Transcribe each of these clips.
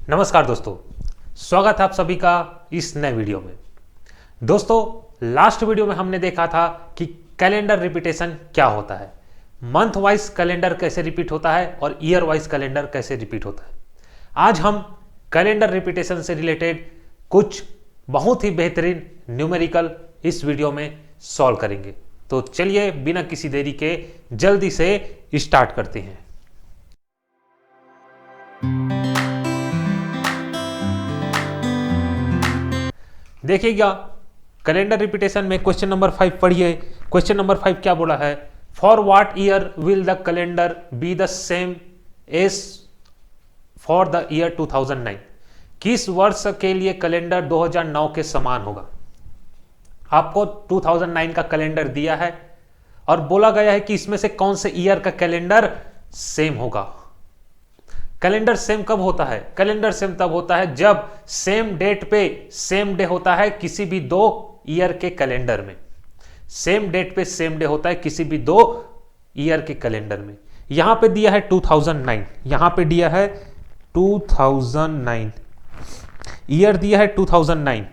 नमस्कार दोस्तों, स्वागत है आप सभी का इस नए वीडियो में। दोस्तों, लास्ट वीडियो में हमने देखा था कि कैलेंडर रिपीटेशन क्या होता है, मंथ वाइज कैलेंडर कैसे रिपीट होता है और ईयर वाइज कैलेंडर कैसे रिपीट होता है। आज हम कैलेंडर रिपीटेशन से रिलेटेड कुछ बहुत ही बेहतरीन न्यूमेरिकल इस वीडियो में सॉल्व करेंगे। तो चलिए बिना किसी देरी के जल्दी से स्टार्ट करते हैं। देखिएगा कैलेंडर रिपीटेशन में क्वेश्चन नंबर 5 पढ़िए। क्वेश्चन नंबर 5 क्या बोला है? For what year will the calendar be the same as for the year 2009? किस वर्ष के लिए कैलेंडर 2009 के समान होगा? आपको 2009 का कैलेंडर दिया है और बोला गया है कि इसमें से कौन से ईयर का कैलेंडर सेम होगा। कैलेंडर सेम कब होता है? कैलेंडर सेम तब होता है जब सेम डेट पे सेम डे होता है किसी भी दो ईयर के कैलेंडर में। सेम डेट पे सेम डे होता है किसी भी दो ईयर के कैलेंडर में। यहां पे दिया है 2009, यहां पे दिया है 2009, ईयर दिया है 2009।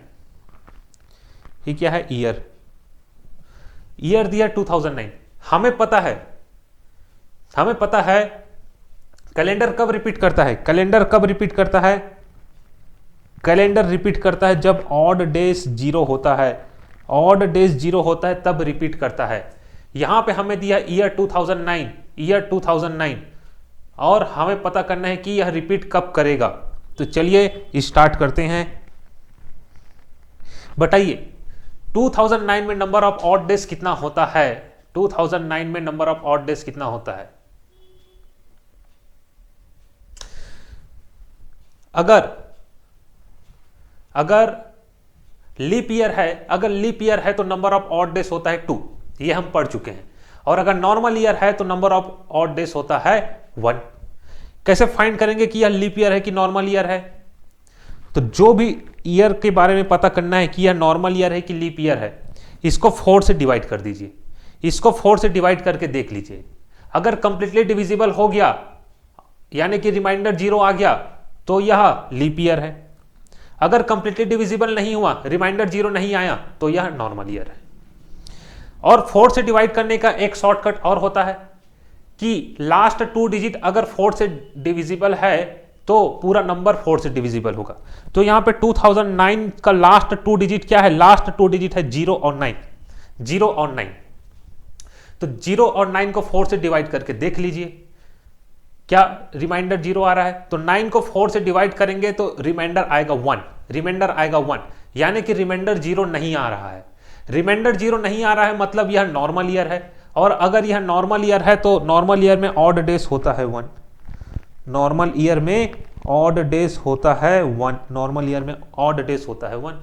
ये क्या है? ईयर। ईयर दिया 2009। हमें पता है कैलेंडर कब रिपीट करता है? कैलेंडर कब रिपीट करता है? कैलेंडर रिपीट करता है जब ऑड डेज जीरो होता है। ऑड डेज जीरो होता है तब रिपीट करता है। यहां पे हमें दिया ईयर 2009, ईयर 2009, और हमें पता करना है कि यह रिपीट कब करेगा। तो चलिए स्टार्ट करते हैं। बताइए 2009 में नंबर ऑफ ऑड डेज कितना होता है? 2009 में नंबर ऑफ ऑड डेज कितना होता है? अगर लीप ईयर है, तो नंबर ऑफ ऑड डेज होता है 2, ये हम पढ़ चुके हैं। और अगर नॉर्मल ईयर है तो नंबर ऑफ ऑड डेज होता है 1। कैसे फाइंड करेंगे कि यह लीप ईयर है कि नॉर्मल ईयर है? तो जो भी ईयर के बारे में पता करना है कि यह नॉर्मल ईयर है कि लीप ईयर है, इसको 4 से डिवाइड कर दीजिए। इसको 4 से डिवाइड करके देख लीजिए। अगर कंप्लीटली डिविजिबल हो गया, यानी कि रिमाइंडर 0 आ गया, तो यह लीप ईयर है। अगर कंप्लीटली डिविजिबल नहीं हुआ, रिमाइंडर 0 नहीं आया, तो यह नॉर्मल ईयर है। और 4 से डिवाइड करने का एक शॉर्टकट और होता है कि लास्ट 2 डिजिट अगर 4 से डिविजिबल है तो पूरा नंबर 4 से डिविजिबल होगा। तो यहां पे 2009 का लास्ट 2 डिजिट क्या है? लास्ट 2 डिजिट है 0 और 9। 0 और 9, तो 0 और 9 को 4 से डिवाइड करके देख लीजिए क्या रिमाइंडर 0 आ रहा है। तो 9 को 4 से डिवाइड करेंगे तो रिमाइंडर आएगा 1। रिमाइंडर आएगा 1, यानी कि रिमाइंडर 0 नहीं आ रहा है। रिमाइंडर 0 नहीं आ रहा है मतलब यह नॉर्मल ईयर है। और अगर यह नॉर्मल ईयर है तो नॉर्मल ईयर में ऑड डेज होता है 1। नॉर्मल ईयर में ऑड डेज होता है 1। नॉर्मल ईयर में ऑड डेज होता है 1।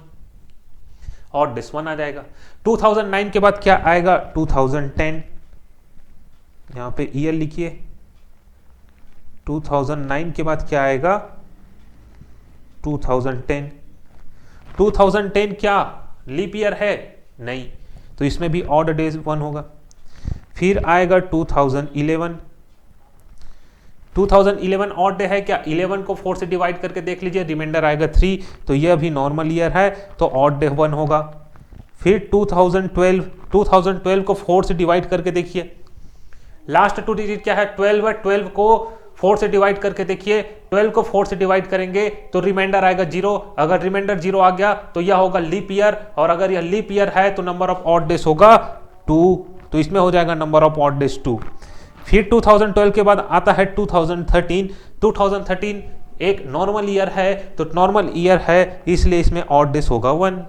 ऑड डेज 1 आ जाएगा। 2009 के बाद क्या आएगा? 2010। यहां पे ईयर लिखिए। 2009 के बाद क्या आएगा? 2010। 2010 क्या लीप ईयर है? नहीं, तो इसमें भी ऑड डेज 1 होगा। फिर आएगा 2011। 2011 ऑड डे है क्या? 11 को 4 से डिवाइड करके देख लीजिए, रिमाइंडर आएगा 3, तो यह भी नॉर्मल ईयर है, तो ऑड डे 1 होगा। फिर 2012 को 4 से डिवाइड करके देखिए, लास्ट 2 डिजिट क्या है? 12 है। 12 को 4 से डिवाइड करके देखिए, 12 को 4 से डिवाइड करेंगे तो रिमाइंडर आएगा 0। अगर रिमाइंडर 0 आ गया तो यह होगा लीप ईयर, और अगर यह लीप ईयर है तो नंबर ऑफ ऑड डेज होगा 2, तो इसमें हो जाएगा नंबर ऑफ ऑड डेज 2। फिर 2012 के बाद आता है 2013। 2013 एक नॉर्मल ईयर है, तो नॉर्मल ईयर है इसलिए इसमें ऑड डेज होगा 1।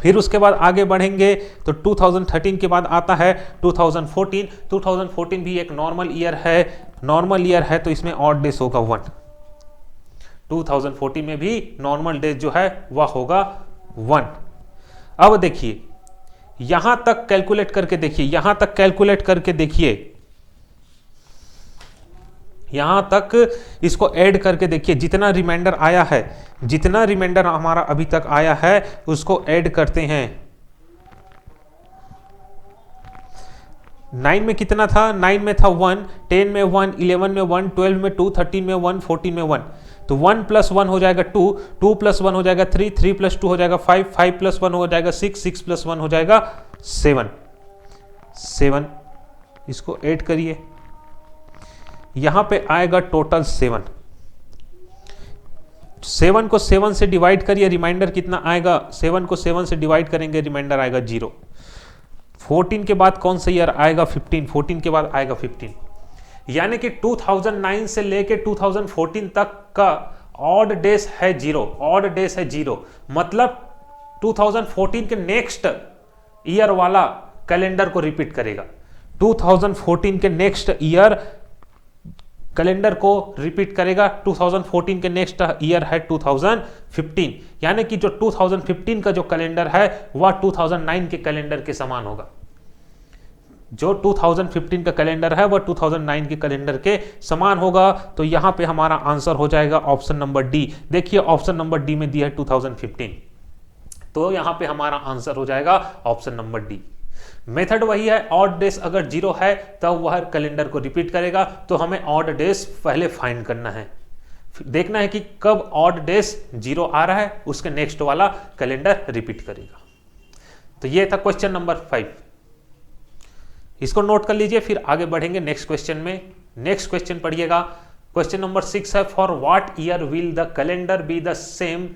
फिर उसके बाद आगे बढ़ेंगे तो 2013 के बाद आता है 2014। 2014 भी एक नॉर्मल ईयर है, नॉर्मल ईयर है तो इसमें ऑड डेज होगा 1। 2014 में भी नॉर्मल डेज जो है वह होगा 1। अब देखिए यहां तक कैलकुलेट करके देखिए, यहां तक कैलकुलेट करके देखिए, यहां तक इसको ऐड करके देखिए। जितना रिमाइंडर आया है, जितना रिमाइंडर हमारा अभी तक आया है उसको ऐड करते हैं। 9 में कितना था? 9 में था 1, 10 में 1, 11 में 1, 12 में 2, 13 में 1, 14 में 1। तो 1 + 1 हो जाएगा 2, 2 + 1 हो जाएगा 3, 3 + 2 हो जाएगा 5, 5 + 1 हो जाएगा 6, 6 + 1 हो जाएगा 7, 7। इसको ऐड करिए, यहां पे आएगा टोटल 7। 7 को 7 से डिवाइड करिए, रिमाइंडर कितना आएगा? 7 को 7 से डिवाइड करेंगे, रिमाइंडर आएगा 0। 14 के बाद कौन सा ईयर आएगा? 15। 14 के बाद आएगा 15। यानी कि 2009 से लेके 2014 तक का ऑड डेज है 0, ऑड डेज है 0। मतलब 2014 के नेक्स्ट ईयर वाला कैलेंडर को रिपीट करेगा। 2014 के नेक्स्ट ईयर कैलेंडर को रिपीट करेगा। 2014 के नेक्स्ट ईयर है 2015, यानी कि जो 2015 का जो कैलेंडर है वह 2009 के कैलेंडर के समान होगा। जो 2015 का कैलेंडर है वह 2009 के कैलेंडर के समान होगा। तो यहां पे हमारा आंसर हो जाएगा ऑप्शन नंबर डी। देखिए ऑप्शन नंबर डी में दिया है 2015, तो यहां पे हमारा आंसर हो जाएगा ऑप्शन नंबर डी। मेथड वही है, ऑड डेज अगर 0 है तब वह कैलेंडर को रिपीट करेगा। तो हमें ऑड डेज पहले फाइंड करना है, देखना है कि कब ऑड डेज 0 आ रहा है, उसके नेक्स्ट वाला कैलेंडर रिपीट करेगा। तो ये था क्वेश्चन नंबर 5, इसको नोट कर लीजिए, फिर आगे बढ़ेंगे नेक्स्ट क्वेश्चन में। नेक्स्ट क्वेश्चन पढ़िएगा, क्वेश्चन नंबर 6 है, for what year will the calendar be the same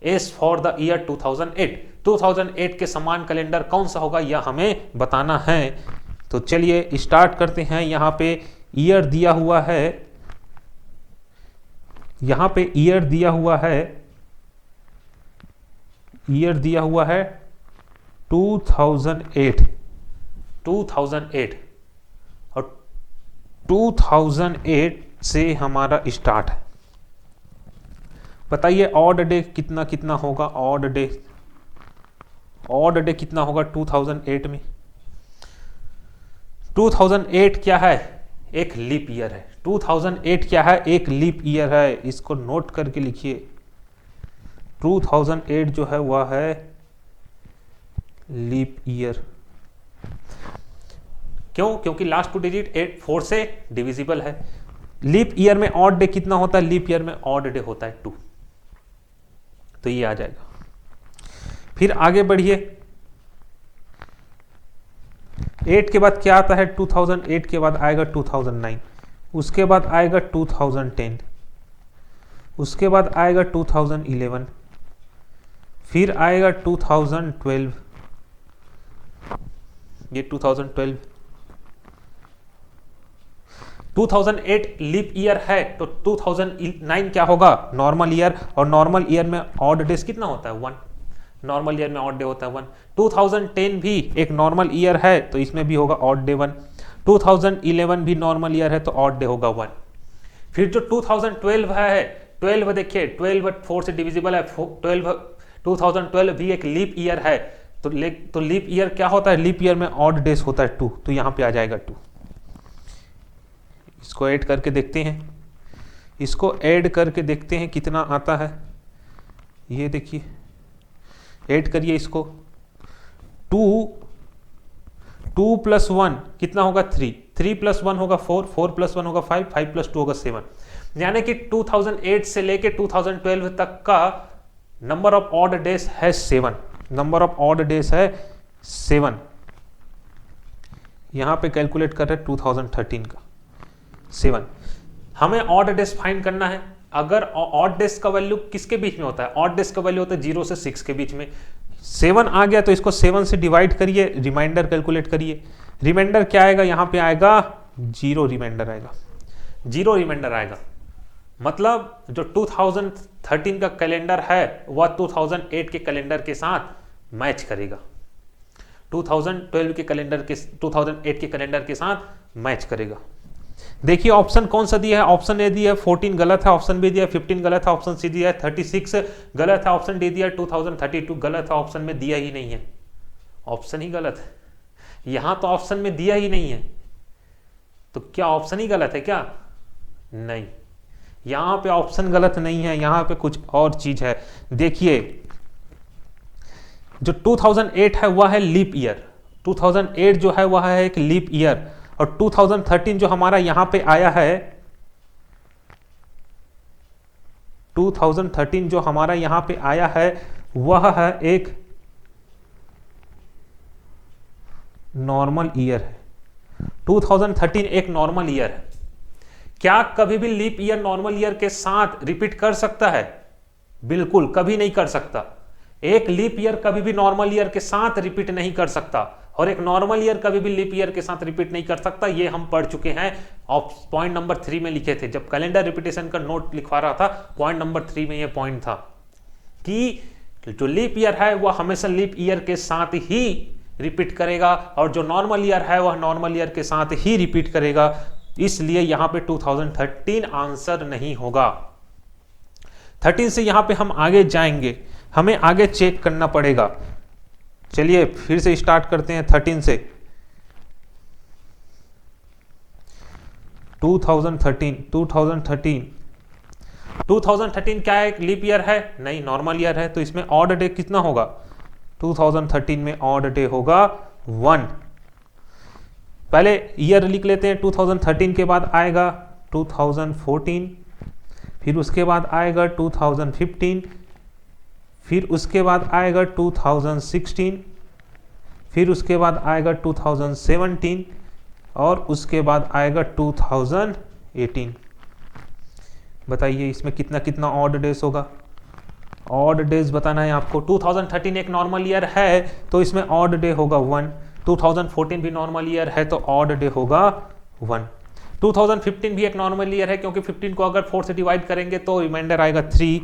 as for the year 2008? 2008 के समान कैलेंडर कौन सा होगा यह हमें बताना है। तो चलिए स्टार्ट करते हैं। यहां पे ईयर दिया हुआ है, यहां पे ईयर दिया हुआ है, ईयर दिया हुआ है 2008, 2008 और 2008 से हमारा स्टार्ट है। बताइए ऑड डे कितना कितना होगा? ऑड डे कितना होगा 2008 में? 2008 क्या है? एक लीप ईयर है। 2008 क्या है? एक लीप ईयर है। इसको नोट करके लिखिए, 2008 जो है वह है लीप ईयर। क्यों? क्योंकि लास्ट 2 डिजिट 4 से डिविजिबल है। लीप ईयर में ऑड डे कितना होता है? लीप ईयर में ऑड डे होता है 2, तो ये आ जाएगा। फिर आगे बढ़िए, 8 के बाद क्या आता है? 2008 के बाद आएगा 2009, उसके बाद आएगा 2010, उसके बाद आएगा 2011, फिर आएगा 2012, ये 2012। 2008 लीप ईयर है तो 2009 क्या होगा? नॉर्मल ईयर, और नॉर्मल ईयर में ऑड डेज कितना होता है? 1। नॉर्मल ईयर में ऑड डे होता है 1। 2010 भी एक नॉर्मल ईयर है तो इसमें भी होगा ऑड डे 1। 2011 भी नॉर्मल ईयर है तो ऑड डे होगा 1। फिर जो 2012 है, 12 देखिए 12 4 से डिविजिबल है, 2012 भी एक लीप ईयर है। तो लीप ईयर क्या होता है? लीप ईयर में ऑड डेज होता है 2, तो यहां पे आ जाएगा 2। इसको ऐड करके देखते हैं, इसको ऐड करके देखते हैं कितना आता है। ये देखिए ऐड करिए इसको, 2 + 1 कितना होगा? 3, 3 + 1 होगा 4, 4 + 1 होगा 5, 5 + 2 होगा 7। यानी कि 2008 से लेके 2012 तक का नंबर ऑफ ऑड डेज है 7। नंबर ऑफ ऑड डेज है 7। यहां पे कैलकुलेट कर रहे हैं 2013 का 7। हमें ऑड डेज फाइंड करना है। अगर ऑड डेज का वैल्यू किसके बीच में होता है? ऑड डेज का वैल्यू होता है 0 से 6 के बीच में। 7 आ गया तो इसको 7 से डिवाइड करिए, रिमाइंडर कैलकुलेट करिए। रिमाइंडर क्या आएगा? यहां पे आएगा 0 रिमाइंडर आएगा, 0 रिमाइंडर आएगा। मतलब जो 2013 का कैलेंडर है वह 2008 के कैलेंडर के साथ मैच करेगा, 2008 के कैलेंडर के साथ मैच करेगा। देखिए ऑप्शन कौन सा दिया है? ऑप्शन ए दिया है 14 गलत है, ऑप्शन बी दिया है 15 गलत है, ऑप्शन सी दिया है 36 गलत है, ऑप्शन डी दिया है 2032 गलत है, ऑप्शन में दिया ही नहीं है, ऑप्शन ही गलत है। यहां तो ऑप्शन में दिया ही नहीं है, तो क्या ऑप्शन ही गलत है क्या? नहीं, यहां पे ऑप्शन गलत नहीं है, यहां पे कुछ और चीज है। देखिए जो 2008 है वह है लीप ईयर, 2008 जो है वह है एक लीप ईयर, और 2013 जो हमारा यहां पे आया है 2013 जो हमारा यहाँ पे आया है वह है एक नॉर्मल ईयर है। 2013 एक नॉर्मल ईयर है। क्या कभी भी लीप ईयर नॉर्मल ईयर के साथ रिपीट कर सकता है? बिल्कुल कभी नहीं कर सकता। एक लीप ईयर कभी भी नॉर्मल ईयर के साथ रिपीट नहीं कर सकता और एक नॉर्मल ईयर कभी भी लीप ईयर के साथ रिपीट नहीं कर सकता। ये हम पढ़ चुके हैं और पॉइंट नंबर 3 में लिखे थे जब कैलेंडर रिपीटेशन का नोट लिखवा रहा था। पॉइंट नंबर 3 में ये पॉइंट था कि जो लीप ईयर है वह हमेशा लीप ईयर के साथ ही रिपीट करेगा और जो नॉर्मल ईयर है वह नॉर्मल ईयर के साथ ही रिपीट करेगा। इसलिए यहां पे 2013 आंसर नहीं होगा। 13 से यहां पे हम आगे जाएंगे, हमें आगे चेक करना पड़ेगा। चलिए फिर से स्टार्ट करते हैं 13 से। 2013 क्या है? लीप ईयर है? नहीं, नॉर्मल ईयर है। तो इसमें ऑड डे कितना होगा? 2013 में ऑड डे होगा 1। पहले ईयर लिख लेते हैं। 2013 के बाद आएगा 2014, फिर उसके बाद आएगा 2015, फिर उसके बाद आएगा 2016, फिर उसके बाद आएगा 2017 और उसके बाद आएगा 2018। बताइए इसमें कितना कितना ऑड डेज होगा? ऑड डेज बताना है आपको। 2013 एक नॉर्मल ईयर है तो इसमें ऑड डे होगा 1। 2014 भी नॉर्मल ईयर है तो ऑड डे होगा 1। 2015 भी एक नॉर्मल ईयर है क्योंकि 15 को अगर 4 से डिवाइड करेंगे तो रिमाइंडर आएगा 3,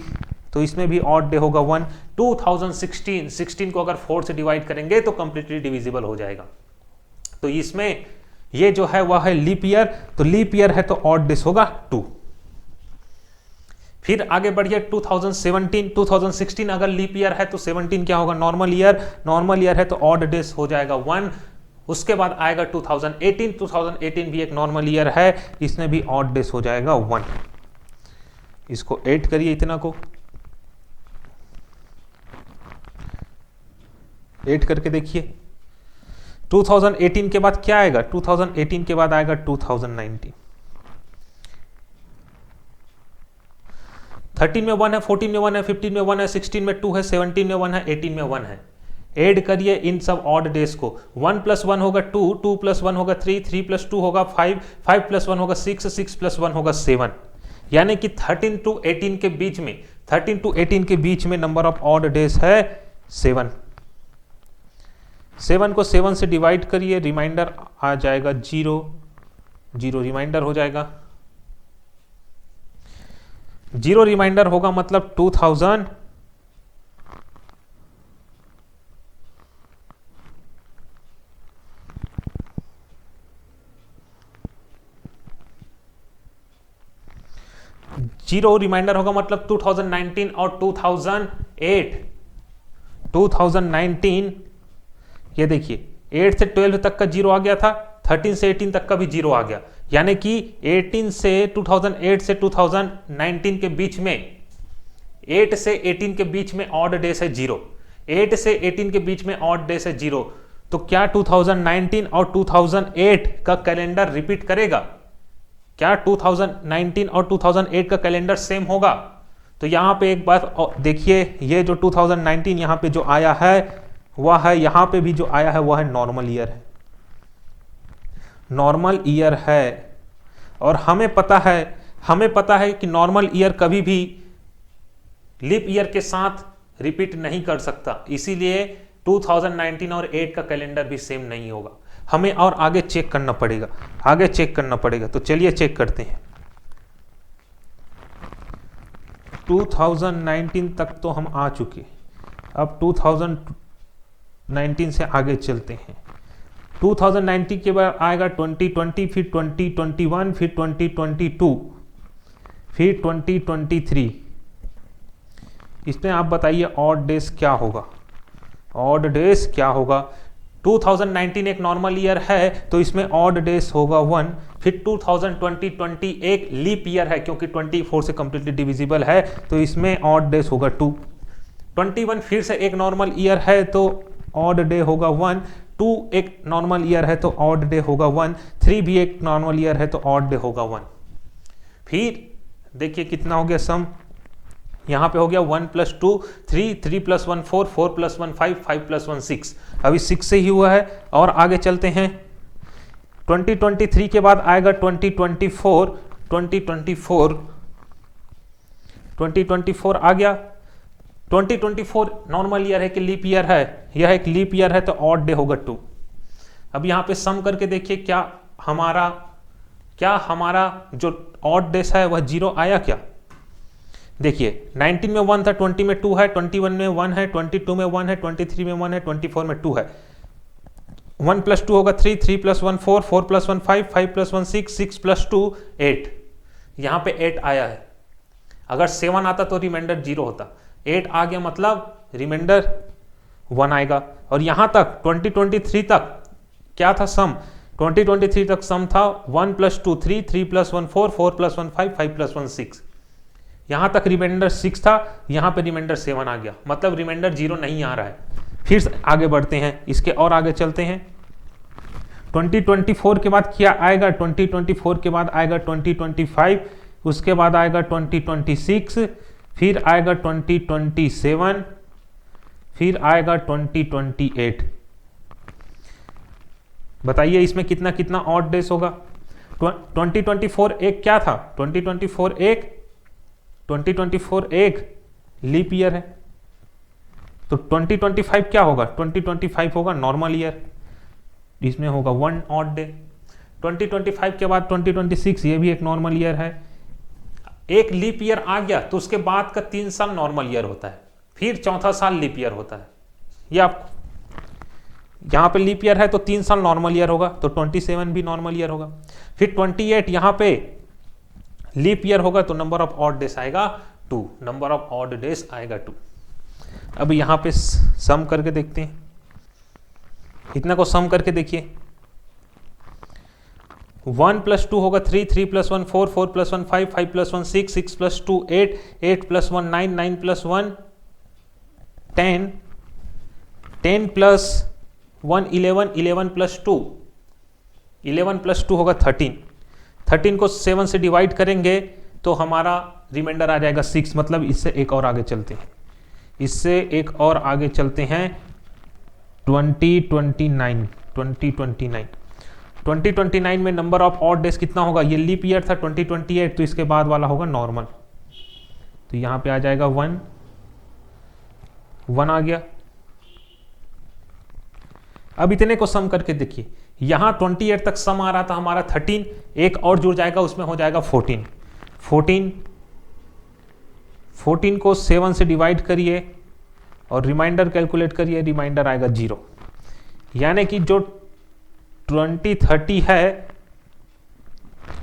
तो इसमें भी ऑड डे होगा 1। 2016 को अगर 4 से डिवाइड करेंगे तो कंप्लीटली डिविजिबल हो जाएगा। तो इसमें ये जो है वह है लीप ईयर, तो लीप ईयर है तो ऑड डेज होगा 2। फिर आगे बढ़िए 2016 अगर लीप ईयर है तो 17 क्या होगा? नॉर्मल ईयर है तो ऑड डेज हो जाएगा 1। उसके बाद आएगा 2018 भी एक नॉर्मल ईयर है, इसमें भी ऑड डेज हो जाएगा 1। इसको ऐड करिए, इतना को ऐड करके देखिए। 2018 के बाद क्या आएगा? 2018 के बाद आएगा 2019। 13 में 1 है, 14 में 1 है, 15 में 1 है, 16 में 2 है, 17 में 1 है, 18 में 1 है। ऐड करिए इन सब ऑड डेज को। 1 + 1 होगा 2, 2 + 1 होगा 3, 3 + 2 होगा 5, 5 + 1 होगा 6, 6 + 1 होगा 7। यानी कि 13 to 18 के बीच में नंबर ऑफ ऑड डेज है 7। 7 को 7 से डिवाइड करिए, रिमाइंडर आ जाएगा 0, 0 रिमाइंडर हो जाएगा। 0 रिमाइंडर होगा मतलब 2000 0 रिमाइंडर होगा मतलब 2019 और 2019। ये देखिए 8 से 12 तक का 0 आ गया था, 13 से 18 तक का भी 0 आ गया। यानी कि 18 से 2008 से 2019 के बीच में 8 से 18 के बीच में ऑड डेज है 0। 8 से 18 के बीच में ऑड डेज है 0। तो क्या 2019 और 2008 का कैलेंडर रिपीट करेगा? क्या 2019 और 2008 का कैलेंडर सेम होगा? तो यहां पे एक बात देखिए, ये जो 2019 यहां पे जो आया है वह है, यहां पे भी जो आया है वह है नॉर्मल ईयर है। नॉर्मल ईयर है और हमें पता है कि नॉर्मल ईयर कभी भी लीप ईयर के साथ रिपीट नहीं कर सकता। इसीलिए 2019 और 8 का कैलेंडर भी सेम नहीं होगा। हमें और आगे चेक करना पड़ेगा। तो चलिए चेक करते हैं। 2019 तक तो हम आ चुके, अब 2019 से आगे चलते हैं। 2019 के बाद आएगा 2020, फिर 2021, फिर 2022, फिर 2023। इसमें आप बताइए ऑड डेज क्या होगा? 2019 एक नॉर्मल ईयर है तो इसमें ऑड डेज होगा 1। फिर 2020 एक लीप ईयर है क्योंकि 24 से कंप्लीटली डिविजिबल है तो इसमें ऑड डेज होगा 2। 21 फिर से एक नॉर्मल ईयर है तो ऑड डे होगा 1। 2 एक नॉर्मल ईयर है तो ऑड डे होगा 1। 3 भी एक नॉर्मल ईयर है तो ऑड डे होगा 1। फिर देखिए कितना हो गया सम, यहाँ पे हो गया 1 + 2 3, 3 + 1 4, 4 + 1 5, 5 + 1 6। अभी 6 से ही हुआ है। और आगे चलते हैं, 2023 के बाद आएगा 2024, 2024 आ गया। 2024 नॉर्मल ईयर है कि लीप ईयर है? यह एक लीप ईयर है तो ऑड डे होगा 2। अब यहाँ पे सम करके देखिए क्या हमारा जो ऑड डेस है वह 0 आया क्या? देखिए 19 में 1 था, 20 में 2 है, 21 में 1 है, 22 में 1 है, 23 में 1 है, 24 में 2 है। 1 + 2 होगा 3, 3 + 1 4, 4 + 1 5, 5 + 1 6, 6 + 2 8। यहाँ पे 8 आया है। अगर 7 आता तो रिमाइंडर 0 होता। 8 आ गया मतलब रिमाइंडर 1 आएगा। और यहाँ तक 2023 तक क्या था सम? 2023 तक सम था 1 + 2 3, 3 + 1 4, 4 + 1 5, 5 + 1 6। यहाँ तक रिमाइंडर 6 था, यहाँ पे रिमाइंडर 7 आ गया, मतलब रिमाइंडर 0 नहीं आ रहा है। फिर आगे बढ़ते हैं, इसके और आगे चलते हैं। 2024 के बाद क्या आएगा? 2024 के बाद आएगा 2025, उसके बाद आएगा 2026, फिर आएगा 2027, फिर आएगा 2028। बताइए इसमें कितना कितना ऑड डेज होगा? 2024 एक क्या था? 2024 एक लीप ईयर है। तो 2025 क्या होगा? 2025 होगा नॉर्मल ईयर, इसमें होगा 1 ऑड डे। 2025 के बाद 2026 ये भी एक नॉर्मल ईयर है। एक लीप ईयर आ गया तो उसके बाद का 3 साल नॉर्मल ईयर होता है, फिर चौथा साल लीप ईयर होता है। ये आपको यहाँ पे लीप ईयर है तो 3 साल नॉर्मल ईयर होगा, तो 27 भी नॉर्मल ईयर होगा। फिर 28 यहाँ पे लीप ईयर होगा तो नंबर ऑफ ऑड डेज आएगा 2, नंबर ऑफ ऑड डेज आएगा 2। अब यहाँ पे सम करके देखते हैं, इतना को सम करके देखिए। 1 + 2 होगा 3, 3 + 1 4, 4 + 1 5, 5 + 1 6, 6 + 2 8, 8 + 1 9, 9 + 1 10, 10 + 1 11, 11 + 2 11 + 2 होगा 13। 13 को 7 से डिवाइड करेंगे तो हमारा रिमाइंडर आ जाएगा 6। मतलब इससे एक और आगे चलते हैं, 2029 में नंबर ऑफ ऑड डेज कितना होगा? ये लीप ईयर था 2028, तो इसके बाद वाला होगा नॉर्मल। तो यहाँ पे आ जाएगा 1 आ गया। अब इतने को सम करके देखिए, यहां 28 तक सम आ रहा था हमारा 13, एक और जुड़ जाएगा उसमें हो जाएगा 14। 14 को 7 से डिवाइड करिए और रिमाइंडर कैलकुलेट करिए, रिमाइंडर आएगा 0। यानी कि जो 2030 है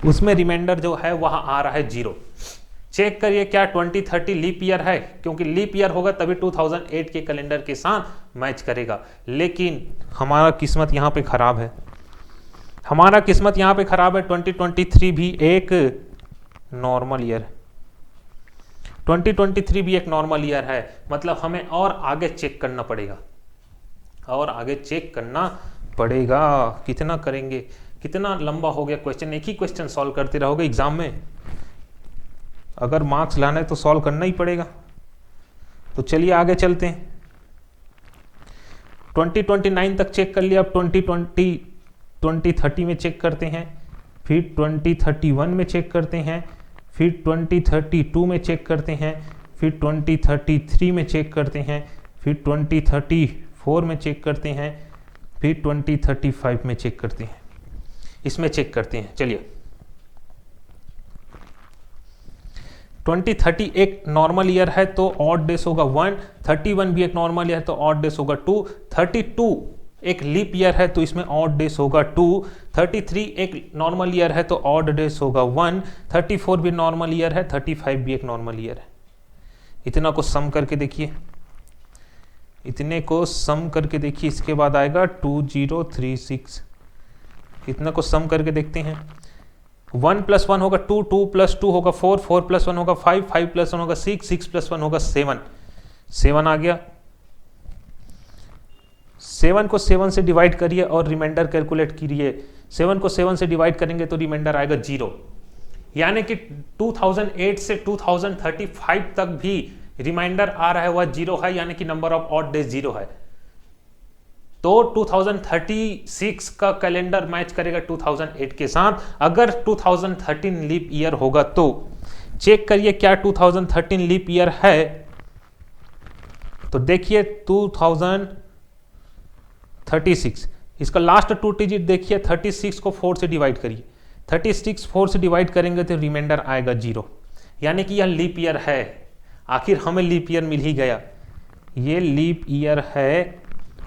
उसमें रिमाइंडर जो है वहां आ रहा है 0। चेक करिए क्या 2030 लीप ईयर है, क्योंकि लीप ईयर होगा तभी 2008 के कैलेंडर के साथ मैच करेगा। लेकिन हमारा किस्मत यहाँ पे खराब है, 2023 भी एक नॉर्मल ईयर है। 2023 भी एक नॉर्मल ईयर है, मतलब हमें और आगे चेक करना पड़ेगा। कितना करेंगे? कितना लंबा हो गया क्वेश्चन, एक ही क्वेश्चन सॉल्व करते रहोगे एग्जाम में। अगर मार्क्स लाना है तो सॉल्व करना ही पड़ेगा। तो चलिए आगे चलते हैं। 2029 तक चेक कर लिया, अब 2030 में चेक करते हैं, फिर 2031 में चेक करते हैं, फिर 2032 में चेक करते हैं, फिर 2033 में चेक करते हैं, फिर 2034 में चेक करते हैं, फिर 2035 में चेक करते हैं। इसमें चेक करते हैं, चलिए। 2030 एक नॉर्मल ईयर है तो ऑड डेज होगा 1, 31 भी एक नॉर्मल ईयर है तो ऑड डेज होगा 2, 32 एक लीप ईयर है तो इसमें ऑड डेज होगा 2, 33 एक नॉर्मल ईयर है तो ऑड डेज होगा 1, 34 भी नॉर्मल ईयर है, 35 भी एक नॉर्मल ईयर है। इतना को सम करके देखिए, इसके बाद आएगा 2036। इतना को सम करके देखते हैं। 1 + 1 होगा 2, 2 + 2 होगा 4, 4 + 1 होगा 5, 5 + 1 होगा 6, 6 + 1 होगा 7, 7 आ गया। 7 को 7 से डिवाइड करिए और रिमाइंडर कैलकुलेट कीजिए। 7 को 7 से डिवाइड करेंगे तो रिमाइंडर आएगा 0। यानी कि 2008 से 2035 तक भी रिमाइंडर आ रहा है वह 0 है, यानी कि नंबर ऑफ ऑड डेज 0 है। तो 2036 का कैलेंडर मैच करेगा 2008 के साथ। अगर 2013 लीप ईयर होगा तो चेक करिए क्या 2013 लीप ईयर है। तो देखिए 2036, इसका लास्ट 2 डिजिट देखिए, 36 को 4 से डिवाइड करिए, 36 4 से डिवाइड करेंगे तो रिमाइंडर आएगा 0, यानी कि यह लीप ईयर है। आखिर हमें लीप ईयर मिल ही गया, ये लीप ईयर है।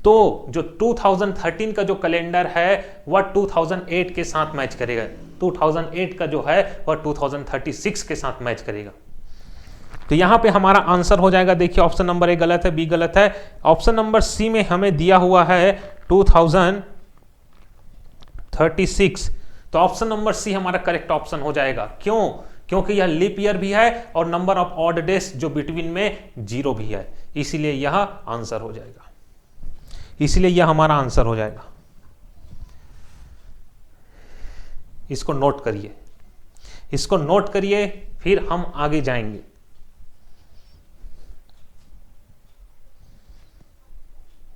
तो जो 2013 का जो कैलेंडर है वह 2008 के साथ मैच करेगा, 2008 का जो है वह 2036 के साथ मैच करेगा। तो यहां पे हमारा आंसर हो जाएगा, देखिए ऑप्शन नंबर ए गलत है, बी गलत है। ऑप्शन नंबर सी में हमें दिया हुआ है 2036, तो ऑप्शन नंबर सी हमारा करेक्ट ऑप्शन हो जाएगा। क्यों? क्योंकि यह लीप ईयर भी है और नंबर ऑफ ऑड डेज जो बिटवीन में 0 भी है, इसीलिए यह आंसर हो जाएगा, इसलिए यह हमारा आंसर हो जाएगा। इसको नोट करिए, इसको नोट करिए, फिर हम आगे जाएंगे।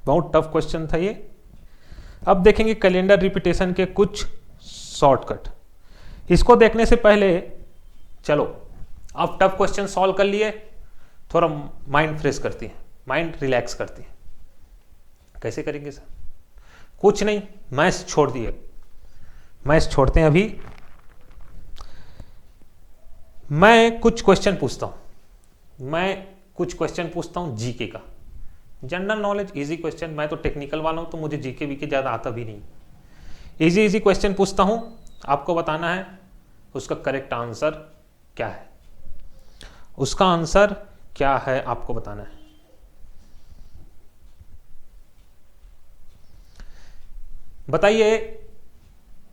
बहुत टफ क्वेश्चन था ये। अब देखेंगे कैलेंडर रिपीटेशन के कुछ शॉर्टकट। इसको देखने से पहले चलो अब टफ क्वेश्चन सॉल्व कर लिए, थोड़ा माइंड फ्रेश करती है, माइंड रिलैक्स करती है। कैसे करेंगे सर? कुछ नहीं, मैथ्स छोड़ दिए, मैथ्स छोड़ते हैं अभी। मैं कुछ क्वेश्चन पूछता हूं, जीके का, जनरल नॉलेज इजी क्वेश्चन। मैं तो टेक्निकल वाला हूं तो मुझे जीके वीके ज्यादा आता भी नहीं। इजी क्वेश्चन पूछता हूं, आपको बताना है उसका करेक्ट आंसर क्या है, उसका आंसर क्या है आपको बताना है। बताइए,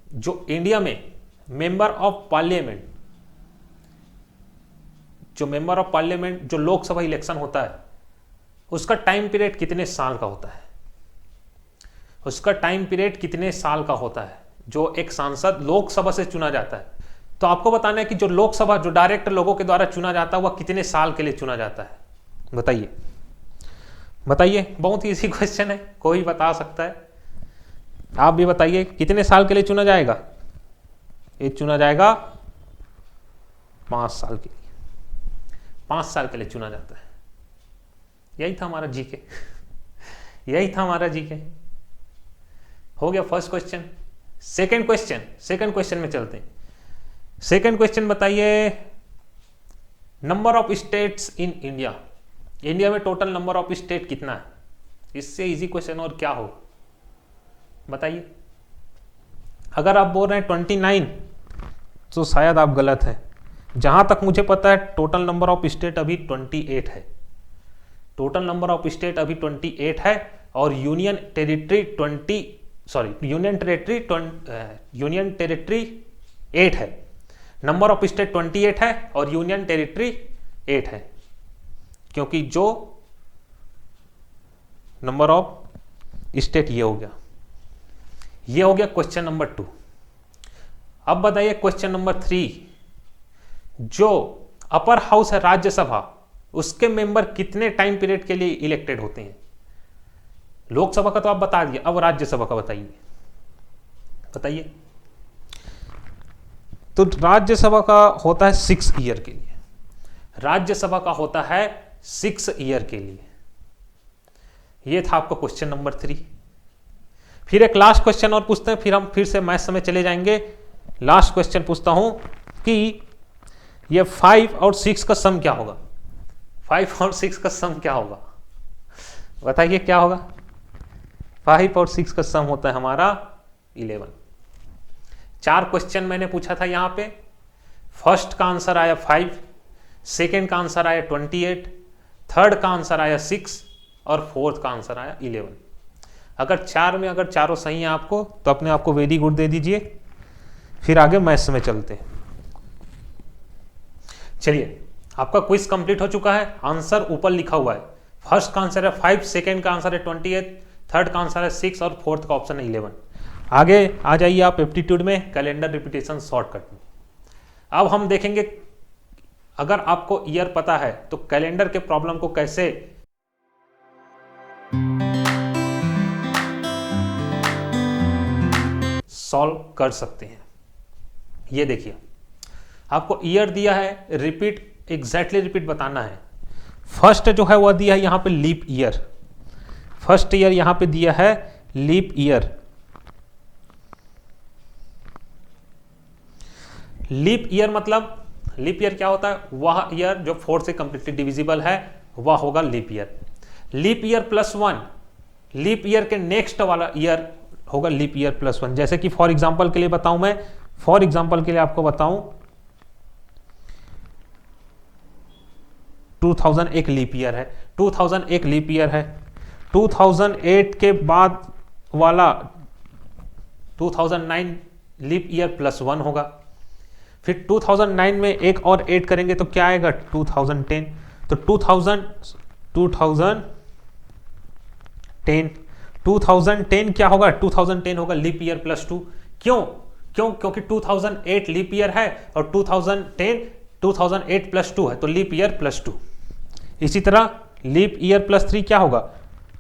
जो इंडिया में मेंबर ऑफ पार्लियामेंट, जो लोकसभा इलेक्शन होता है, उसका टाइम पीरियड कितने साल का होता है? उसका टाइम पीरियड कितने साल का होता है जो एक सांसद लोकसभा से चुना जाता है? तो आपको बताना है कि जो लोकसभा, जो डायरेक्ट लोगों के द्वारा चुना जाता है, वह कितने साल के लिए चुना जाता है? बताइए, बताइए। बहुत ही इजी क्वेश्चन है, कोई बता सकता है। आप भी बताइए कितने साल के लिए चुना जाएगा? ये चुना जाएगा 5 साल के लिए, 5 साल के लिए चुना जाता है। यही था हमारा जीके, यही था हमारा जीके। हो गया फर्स्ट क्वेश्चन। सेकंड क्वेश्चन में चलते हैं। सेकंड क्वेश्चन बताइए, number of states in India. India में टोटल नंबर ऑफ स्टेट कितना है? इससे इजी क्वेश्चन और क्या हो, बताइए। अगर आप बोल रहे हैं 29 तो शायद आप गलत है। जहां तक मुझे पता है टोटल नंबर ऑफ स्टेट अभी 28 है, टोटल नंबर ऑफ स्टेट अभी 28 है, और यूनियन टेरिटरी 8 है। नंबर ऑफ स्टेट 28 है और यूनियन टेरिटरी 8 है, क्योंकि जो नंबर ऑफ स्टेट ये हो गया क्वेश्चन नंबर 2। अब बताइए क्वेश्चन नंबर 3, जो अपर हाउस है राज्यसभा, उसके मेंबर कितने टाइम पीरियड के लिए इलेक्टेड होते हैं? लोकसभा का तो आप बता दिए, अब राज्यसभा का बताइए, बताइए। तो राज्यसभा का होता है 6 ईयर के लिए, राज्यसभा का होता है 6 ईयर के लिए। यह था आपका क्वेश्चन नंबर 3। फिर एक लास्ट क्वेश्चन और पूछते हैं, फिर हम फिर से मैथ्स में चले जाएंगे। लास्ट क्वेश्चन पूछता हूं कि ये 5 और 6 का सम क्या होगा? 5 और 6 का सम क्या होगा? बताइए क्या होगा? 5 और 6 का सम होता है हमारा 11। 4 क्वेश्चन मैंने पूछा था यहां पे। फर्स्ट का आंसर आया 5, सेकेंड का आंसर आया 28, थर्ड का आंसर आया 6 और फोर्थ का आंसर आया 11। अगर 4 में अगर चारों सही है आपको तो अपने आप को वेरी गुड दे दीजिए। फिर आगे मैथ्स में चलते हैं। चलिए, आपका क्विज कंप्लीट हो चुका है। आंसर ऊपर लिखा हुआ है। फर्स्ट का आंसर है 5, सेकेंड का आंसर है 28, थर्ड का आंसर है 6 और फोर्थ का ऑप्शन है 11। आगे आ जाइए आप एप्टीट्यूड में, कैलेंडर रिपीटेशन शॉर्टकट में। अब हम देखेंगे अगर आपको ईयर पता है तो कैलेंडर के प्रॉब्लम को कैसे सॉल्व कर सकते हैं। ये देखिए, आपको ईयर दिया है, रिपीट एग्जैक्टली रिपीट बताना है। फर्स्ट जो है वह दिया है यहां पे लीप ईयर, फर्स्ट ईयर यहां पे दिया है लीप ईयर। लीप ईयर मतलब लीप ईयर क्या होता है? वह ईयर जो 4 से कंप्लीटली डिविजिबल है वह होगा leap year. Leap year plus 1, leap year के नेक्स्ट वाला ईयर होगा लीप ईयर प्लस 1। जैसे कि फॉर एग्जांपल के लिए बताऊं, मैं फॉर एग्जांपल के लिए आपको बताऊं 2000 एक लीप ईयर है, 2000 एक लीप ईयर है। 2008 के बाद वाला 2009 लीप ईयर प्लस 1 होगा। फिर 2009 में एक और ऐड करेंगे तो क्या आएगा? 2010। तो 2010 क्या होगा? 2010 होगा लीप ईयर प्लस 2। क्यों? क्योंकि 2008 लीप ईयर है और 2008 प्लस 2 है तो लीप ईयर प्लस 2। इसी तरह लीप ईयर प्लस 3 क्या होगा?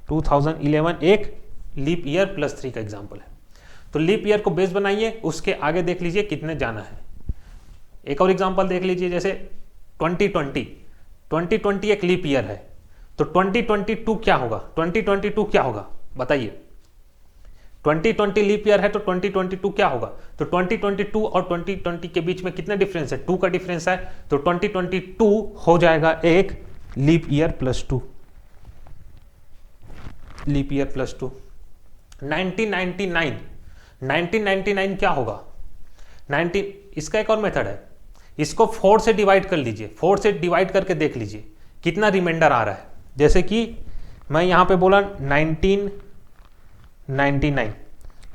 2011 एक लीप ईयर प्लस 3 का एग्जाम्पल है। तो लीप ईयर को बेस बनाइए, उसके आगे देख लीजिए कितने जाना है। एक और एग्जाम्पल देख लीजिए, जैसे 2020 एक लीप ईयर है तो 2022 क्या होगा? 2022 क्या होगा बताइए? 2020 लीप ईयर है तो 2022 क्या होगा? तो 2022 और 2020 के बीच में कितना डिफरेंस है? 2 का डिफरेंस है, तो 2022 हो जाएगा एक leap year plus 2, leap year plus 2। 1999 क्या होगा? 19 इसका एक और मेथड है, इसको 4 से डिवाइड कर लीजिए, 4 से डिवाइड करके देख लीजिए कितना रिमाइंडर आ रहा है। जैसे कि मैं यहां पे बोला 1999,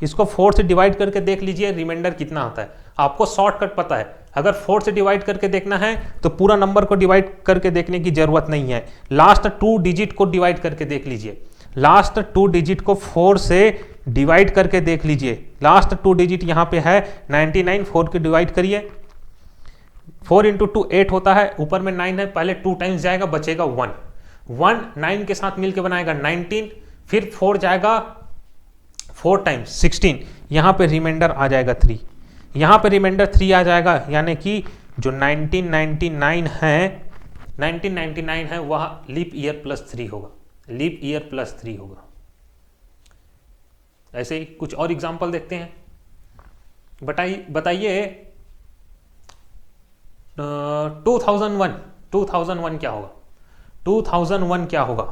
इसको 4 से डिवाइड करके देख लीजिए रिमाइंडर कितना आता है। आपको शॉर्टकट पता है, अगर 4 से डिवाइड करके देखना है तो पूरा नंबर को डिवाइड करके देखने की जरूरत नहीं है, लास्ट 2 डिजिट को डिवाइड करके देख लीजिए। लास्ट 2 डिजिट को 4 से डिवाइड करके देख लीजिए। लास्ट 2 डिजिट यहां पे है 99, 4 के डिवाइड करिए, 4 × 2 8 होता है, ऊपर में 9 है, पहले 2 टाइम्स जाएगा, बचेगा 1 9 के साथ मिलकर बनाएगा 19, फिर 4 जाएगा 4 टाइम्स 16, यहां पे रिमाइंडर आ जाएगा 3, यहां पे रिमाइंडर 3 आ जाएगा, यानी कि जो 1999 है वह लीप ईयर प्लस 3 होगा, लीप ईयर प्लस 3 होगा। ऐसे ही कुछ और एग्जांपल देखते हैं। बताइए 2001 क्या होगा? 2001 क्या होगा?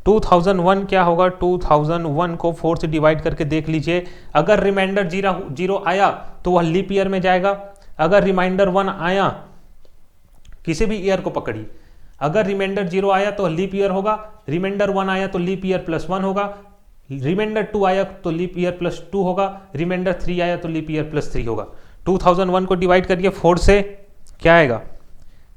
2001 क्या होगा? 2001 को 4 से डिवाइड करके देख लीजिए। अगर रिमाइंडर 0 आया तो वह लीप ईयर में जाएगा, अगर रिमाइंडर 1 आया, किसी भी ईयर को पकड़िए, अगर रिमाइंडर 0 आया तो लीप ईयर होगा, रिमाइंडर 1 आया तो लीप ईयर प्लस 1 होगा, रिमाइंडर 2 आया तो लीप ईयर प्लस 2 होगा, रिमाइंडर 3 आया तो लीप ईयर प्लस 3 होगा। 2001 को डिवाइड करिए 4 से, क्या आएगा?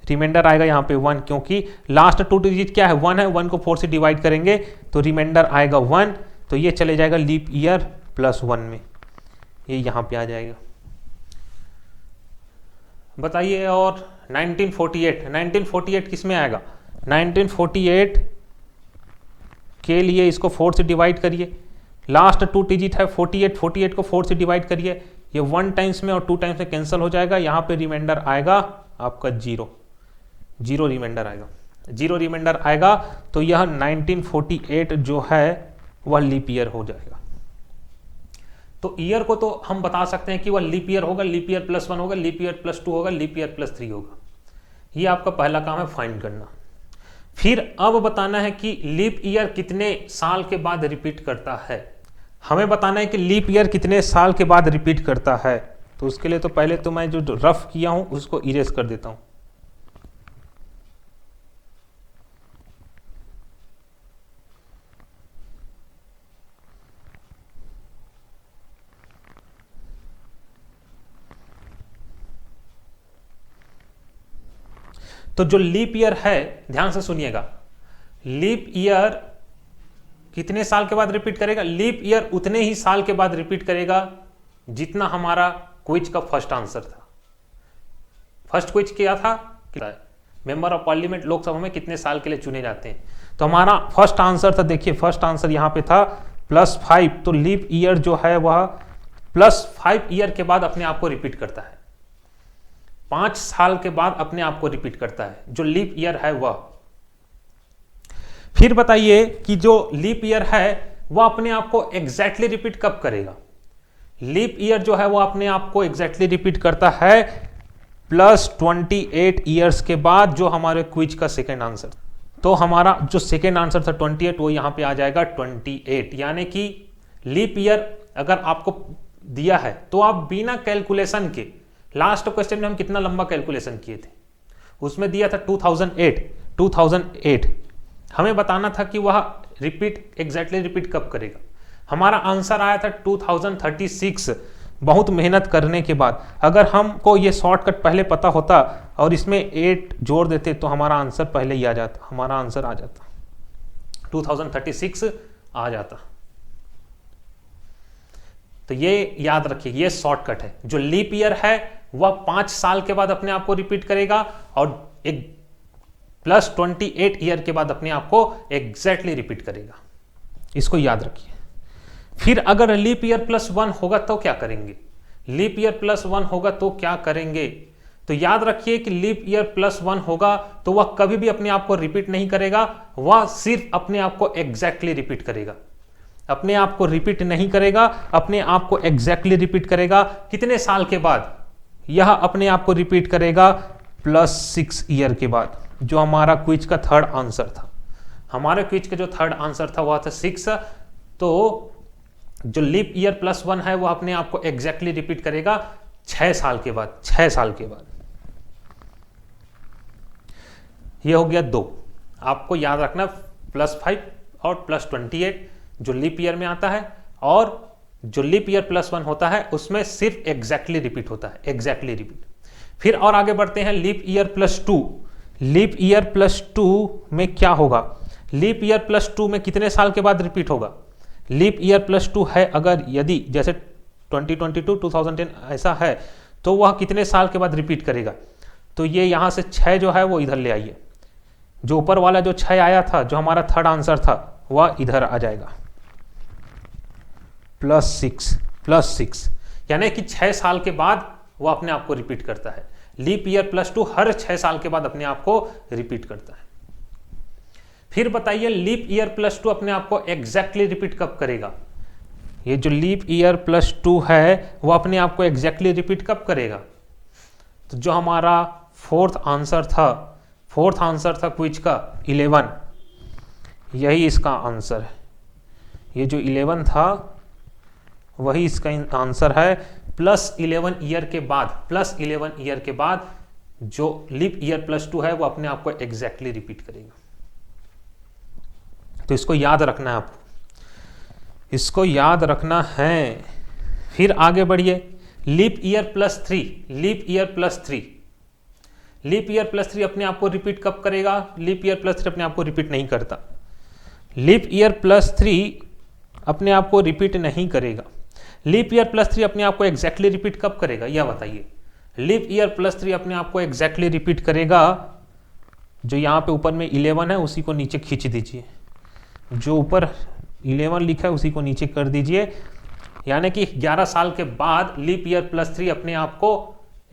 रिमाइंडर आएगा यहाँ पे 1, क्योंकि लास्ट 2 डिजिट क्या है? 1 है, 1 को 4 से डिवाइड करेंगे तो रिमाइंडर आएगा 1, तो ये चले जाएगा लीप ईयर प्लस 1 में, ये यहाँ पे आ जाएगा। बताइए और 1948 किस में आएगा? 1948 के लिए इसको 4 से डिवाइड करिए, लास्ट 2 डिजिट है 48 को 4 से डिवाइड करिए, ये 1 टाइम्स में और 2 टाइम्स में कैंसिल हो जाएगा, यहाँ पे रिमाइंडर आएगा आपका 0 रिमाइंडर आएगा, 0 रिमाइंडर आएगा, तो यह 1948 जो है वह लीप ईयर हो जाएगा। तो ईयर को तो हम बता सकते हैं कि वह लीप ईयर होगा, लीप ईयर प्लस 1 होगा, लीप ईयर प्लस 2 होगा, लीप ईयर प्लस 3 होगा। ये आपका पहला काम है फाइंड करना। फिर अब बताना है कि लीप ईयर कितने साल के बाद रिपीट करता है। हमें बताना है कि लीप ईयर कितने साल के बाद रिपीट करता है। तो उसके लिए तो पहले तो मैं जो रफ किया हूं उसको इरेज कर देता हूं। तो जो लीप ईयर है, ध्यान से सुनिएगा, लीप ईयर कितने साल के बाद रिपीट करेगा? लीप ईयर उतने ही साल के बाद रिपीट करेगा जितना हमारा क्विज का फर्स्ट आंसर था। फर्स्ट क्विज क्या था? मेंबर ऑफ पार्लियामेंट लोकसभा में कितने साल के लिए चुने जाते हैं। तो हमारा फर्स्ट आंसर था, देखिए फर्स्ट आंसर यहाँ पे था +5, तो लीप ईयर जो है वह +5 ईयर के बाद अपने आप को रिपीट करता है, 5 साल के बाद अपने आप को रिपीट करता है जो लीप ईयर है वह। फिर बताइए कि जो लीप ईयर है वह अपने आप को एग्जैक्टली रिपीट कब करेगा। लीप ईयर जो है वह अपने आप को एग्जैक्टली रिपीट करता है +28 ईयर्स के बाद, जो हमारे क्विज का सेकेंड आंसर। तो हमारा जो सेकेंड आंसर था 28, वो यहां पे आ जाएगा 28, यानी कि लीप ईयर अगर आपको दिया है तो आप बिना कैलकुलेशन के, लास्ट क्वेश्चन में हम कितना लंबा कैलकुलेशन किए थे, उसमें दिया था 2008, हमें बताना था कि वह एग्जैक्टली रिपीट कब करेगा। हमारा आंसर आया था 2036। बहुत मेहनत करने के बाद अगर हमको ये शॉर्टकट पहले पता होता और इसमें 8 जोड़ देते तो हमारा आंसर पहले ही आ जाता, हमारा आंसर आ जाता 2036 आ जाता। तो ये याद रखिए, ये शॉर्टकट है। जो लीप ईयर है वह 5 साल के बाद अपने आप को रिपीट करेगा और एक +28 ईयर के बाद अपने आप को एग्जैक्टली रिपीट करेगा, इसको याद रखिए। फिर अगर लीप ईयर +1 होगा तो क्या करेंगे, लीप ईयर +1 होगा तो क्या करेंगे। तो याद रखिए कि लीप ईयर +1 होगा तो वह कभी भी अपने आप को रिपीट नहीं करेगा, वह सिर्फ अपने आप को एग्जैक्टली रिपीट करेगा, अपने आप को रिपीट नहीं करेगा, अपने आप को एग्जैक्टली रिपीट करेगा। कितने साल के बाद यह अपने आप को रिपीट करेगा, +6 ईयर के बाद, जो हमारा क्विज का थर्ड आंसर था। हमारे क्विज का जो थर्ड आंसर था वह था 6। तो जो लीप ईयर +1 है वह अपने आप को एग्जैक्टली रिपीट करेगा 6 साल के बाद, 6 साल के बाद। यह हो गया 2, आपको याद रखना +5 और +28 जो लीप ईयर में आता है, और जो लीप ईयर +1 होता है उसमें सिर्फ एग्जैक्टली रिपीट होता है, एग्जैक्टली रिपीट। फिर और आगे बढ़ते हैं, लीप ईयर +2। लीप ईयर +2 में क्या होगा, लीप ईयर +2 में कितने साल के बाद रिपीट होगा। लीप ईयर +2 है अगर, यदि जैसे 2022 2010 ऐसा है तो वह कितने साल के बाद रिपीट करेगा। तो ये यहां से 6 जो है वो इधर ले आइए, जो ऊपर वाला जो 6 आया था जो हमारा थर्ड आंसर था वह इधर आ जाएगा, +6, यानी कि 6 साल के बाद वह अपने आप को रिपीट करता है। लीप ईयर +2 हर 6 साल के बाद अपने आप को रिपीट करता है। फिर बताइए लीप ईयर +2 अपने आप को एग्जैक्टली रिपीट कब करेगा। ये जो लीप ईयर +2 है वो अपने आप को एग्जैक्टली रिपीट कब करेगा। तो जो हमारा फोर्थ आंसर था क्विज का 11, यही इसका आंसर है। ये जो 11 था वही इसका आंसर है। +11 ईयर के बाद जो लीप ईयर +2 है वो अपने आप को एग्जैक्टली रिपीट करेगा। तो इसको याद रखना है आपको, इसको याद रखना है। फिर आगे बढ़िए, लीप ईयर +3, लीप ईयर +3 अपने आप को रिपीट कब करेगा। लीप ईयर +3 अपने आप को रिपीट नहीं करता। लीप ईयर +3 अपने आप को रिपीट नहीं करेगा। लीप ईयर +3 अपने आप को एग्जैक्टली रिपीट कब करेगा, यह बताइए। लीप ईयर +3 अपने आप को एग्जैक्टली रिपीट करेगा, जो यहाँ पे ऊपर में 11 है उसी को नीचे खींच दीजिए, जो ऊपर 11 लिखा है उसी को नीचे कर दीजिए, यानी कि 11 साल के बाद लीप ईयर +3 अपने आप को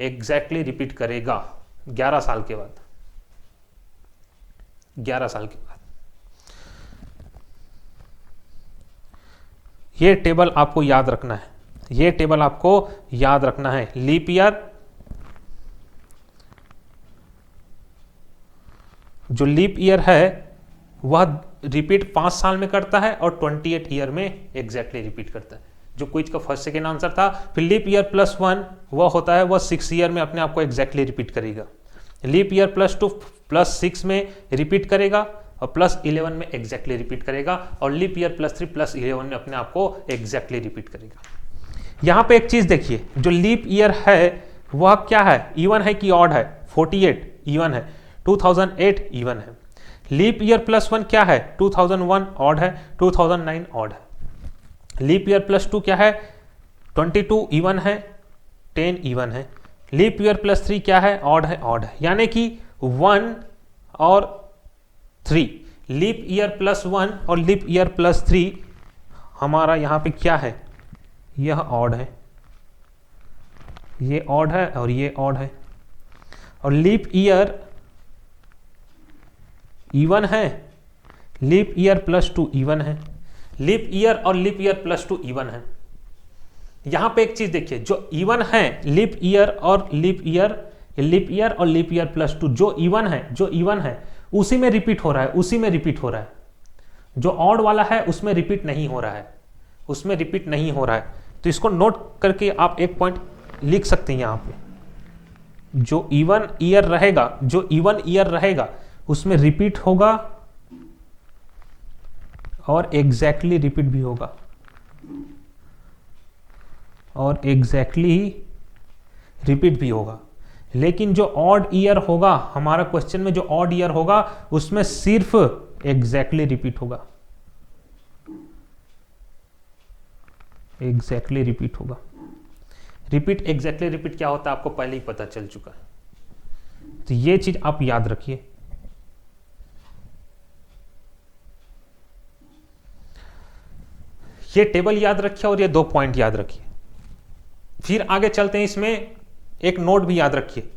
एग्जैक्टली रिपीट करेगा। 11 साल के बाद, 11 साल के बाद। ये टेबल आपको याद रखना है, ये टेबल आपको याद रखना है। लीप ईयर, जो लीप ईयर है वह रिपीट 5 साल में करता है और 28 ईयर में एग्जैक्टली रिपीट करता है, जो क्विज का फर्स्ट सेकेंड आंसर था। फिर लीप ईयर +1 वह होता है, वह 6 ईयर में अपने आप को एग्जैक्टली रिपीट करेगा। लीप ईयर +2 +6 में रिपीट करेगा और +11 में एग्जैक्टली रिपीट करेगा, और लीप ईयर +3 +11 में अपने आप को एग्जैक्टली रिपीट करेगा। यहाँ पे एक चीज देखिए, जो लीप ईयर है वह क्या है, इवन है कि ऑड है। 48 इवन है, 2008 इवन है। लीप ईयर +1 क्या है, 2001 ऑड है, 2009 ऑड है। लीप ईयर +2 क्या है, 22 इवन है, 10 इवन है। लीप ईयर +3 क्या है, ऑड है, ऑड है। यानी कि 1 और 3, लीप ईयर प्लस 1 और लीप ईयर प्लस 3 हमारा यहां पे क्या है, यह ऑड है, ये ऑड है और ये ऑड है। और लीप ईयर इवन है, लीप ईयर प्लस 2 इवन है, लीप ईयर और लीप ईयर प्लस 2 इवन है। यहां पे एक चीज देखिए, जो इवन है लीप ईयर और लीप ईयर, लीप ईयर और लीप ईयर प्लस 2 जो इवन है, जो इवन है उसी में रिपीट हो रहा है, उसी में रिपीट हो रहा है। जो ऑड वाला है उसमें रिपीट नहीं हो रहा है, उसमें रिपीट नहीं हो रहा है। तो इसको नोट करके आप एक पॉइंट लिख सकते हैं यहां पे, जो इवन ईयर रहेगा, जो इवन ईयर रहेगा उसमें रिपीट होगा और एग्जैक्टली रिपीट भी होगा, और एग्जैक्टली रिपीट भी होगा। लेकिन जो ऑड ईयर होगा, हमारा क्वेश्चन में जो ऑड ईयर होगा उसमें सिर्फ एग्जैक्टली रिपीट होगा, एग्जैक्टली रिपीट होगा। रिपीट, एग्जैक्टली रिपीट क्या होता है आपको पहले ही पता चल चुका है, तो ये चीज आप याद रखिए। ये टेबल याद रखिए और ये 2 पॉइंट याद रखिए। फिर आगे चलते हैं, इसमें एक नोट भी याद रखिए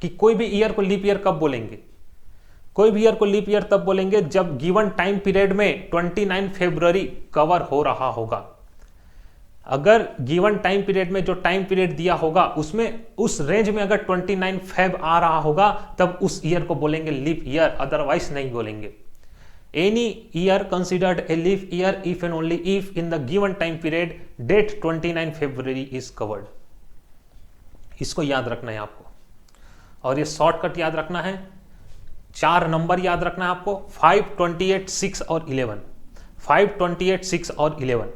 कि कोई भी ईयर को लीप ईयर कब बोलेंगे, कोई भी ईयर को लीप ईयर तब बोलेंगे जब गिवन टाइम पीरियड में 29 फरवरी कवर हो रहा होगा। अगर गिवन टाइम पीरियड में जो टाइम पीरियड दिया होगा उसमें, उस रेंज में अगर 29 फेब आ रहा होगा तब उस ईयर को बोलेंगे लीप ईयर, अदरवाइज नहीं बोलेंगे। Any year considered a leap year if and only if in the given time period date 29 February is covered। इसको याद रखना है आपको, और ये शॉर्टकट याद रखना है, 4 नंबर याद रखना है आपको, 5, 28, 6 और 11। 5, 28, 6 और 11।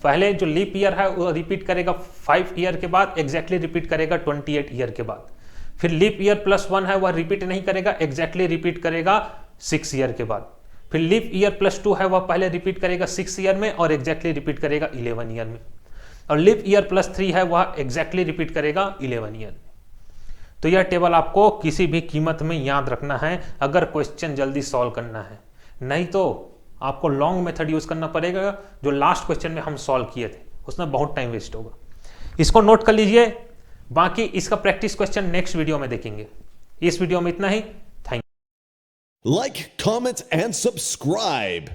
पहले जो लीप ईयर है वो रिपीट करेगा 5 ईयर के बाद, एग्जैक्टली रिपीट करेगा 28 ईयर के बाद। फिर लीप ईयर प्लस 1 है वह रिपीट नहीं करेगा, एग्जैक्टली रिपीट करेगा 6 ईयर के बाद। फिर लीप ईयर प्लस 2 है वह पहले रिपीट करेगा 6 ईयर में और एग्जैक्टली रिपीट करेगा 11 ईयर में। और लीप ईयर प्लस 3 है वह एग्जैक्टली रिपीट करेगा 11 ईयर में। तो यह टेबल आपको किसी भी कीमत में याद रखना है अगर क्वेश्चन जल्दी सॉल्व करना है, नहीं तो आपको लॉन्ग मेथड यूज करना पड़ेगा जो लास्ट क्वेश्चन में हम सॉल्व किए थे, उसमें बहुत टाइम वेस्ट होगा। इसको नोट कर लीजिए, बाकी इसका प्रैक्टिस क्वेश्चन नेक्स्ट वीडियो में देखेंगे। इस वीडियो में इतना ही। Like, comment, and subscribe.